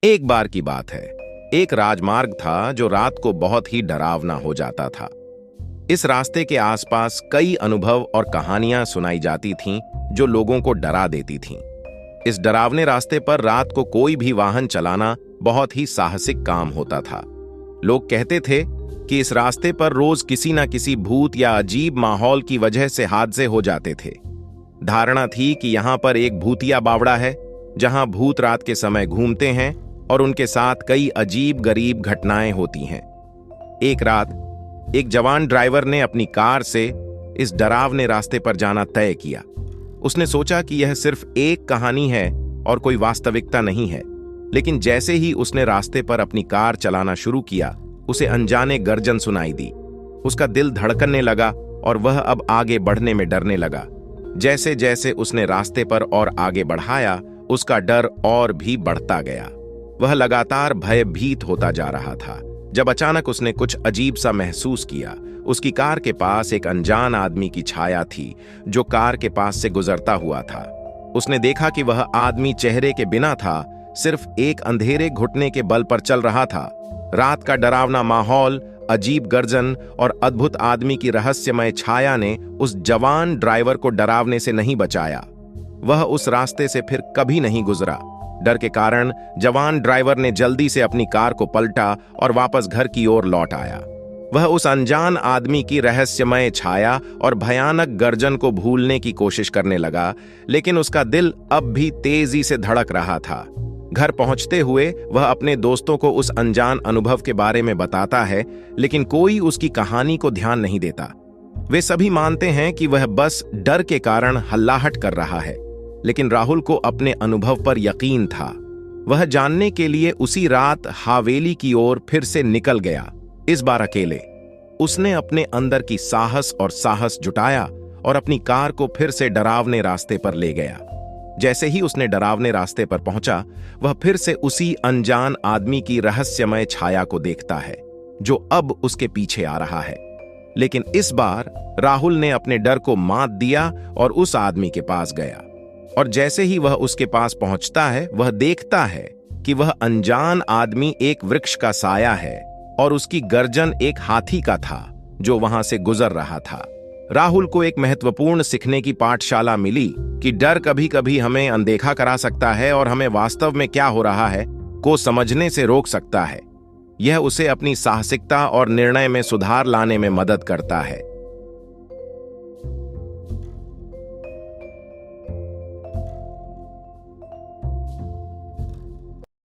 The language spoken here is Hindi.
एक बार की बात है, एक राजमार्ग था जो रात को बहुत ही डरावना हो जाता था। इस रास्ते के आसपास कई अनुभव और कहानियां सुनाई जाती थीं जो लोगों को डरा देती थीं। इस डरावने रास्ते पर रात को कोई भी वाहन चलाना बहुत ही साहसिक काम होता था। लोग कहते थे कि इस रास्ते पर रोज किसी न किसी भूत या अजीब माहौल की वजह से हादसे हो जाते थे। धारणा थी कि यहाँ पर एक भूतिया बावड़ा है जहां भूत रात के समय घूमते हैं और उनके साथ कई अजीब गरीब घटनाएं होती हैं। एक रात एक जवान ड्राइवर ने अपनी कार से इस डरावने रास्ते पर जाना तय किया। उसने सोचा कि यह सिर्फ एक कहानी है और कोई वास्तविकता नहीं है, लेकिन जैसे ही उसने रास्ते पर अपनी कार चलाना शुरू किया, उसे अनजाने गर्जन सुनाई दी। उसका दिल धड़कने लगा और वह अब आगे बढ़ने में डरने लगा। जैसे जैसे उसने रास्ते पर और आगे बढ़ाया, उसका डर और भी बढ़ता गया। वह लगातार भयभीत होता जा रहा था जब अचानक उसने कुछ अजीब सा महसूस किया। उसकी कार के पास एक अनजान आदमी की छाया थी जो कार के पास से गुजरता हुआ था। उसने देखा कि वह आदमी चेहरे के बिना था, सिर्फ एक अंधेरे घुटने के बल पर चल रहा था। रात का डरावना माहौल, अजीब गर्जन और अद्भुत आदमी की रहस्यमय छाया ने उस जवान ड्राइवर को डरावने से नहीं बचाया। वह उस रास्ते से फिर कभी नहीं गुजरा। डर के कारण जवान ड्राइवर ने जल्दी से अपनी कार को पलटा और वापस घर की ओर लौट आया। वह उस अनजान आदमी की रहस्यमय छाया और भयानक गर्जन को भूलने की कोशिश करने लगा, लेकिन उसका दिल अब भी तेजी से धड़क रहा था। घर पहुंचते हुए वह अपने दोस्तों को उस अनजान अनुभव के बारे में बताता है, लेकिन कोई उसकी कहानी को ध्यान नहीं देता। वे सभी मानते हैं कि वह बस डर के कारण हल्लाहट कर रहा है, लेकिन राहुल को अपने अनुभव पर यकीन था। वह जानने के लिए उसी रात हवेली की ओर फिर से निकल गया, इस बार अकेले। उसने अपने अंदर की साहस जुटाया और अपनी कार को फिर से डरावने रास्ते पर ले गया। जैसे ही उसने डरावने रास्ते पर पहुंचा, वह फिर से उसी अनजान आदमी की रहस्यमय छाया को देखता है जो अब उसके पीछे आ रहा है। लेकिन इस बार राहुल ने अपने डर को मात दिया और उस आदमी के पास गया। और जैसे ही वह उसके पास पहुंचता है, वह देखता है कि वह अनजान आदमी एक वृक्ष का साया है और उसकी गर्जन एक हाथी का था जो वहां से गुजर रहा था। राहुल को एक महत्वपूर्ण सीखने की पाठशाला मिली कि डर कभी कभी हमें अनदेखा करा सकता है और हमें वास्तव में क्या हो रहा है को समझने से रोक सकता है। यह उसे अपनी साहसिकता और निर्णय में सुधार लाने में मदद करता है।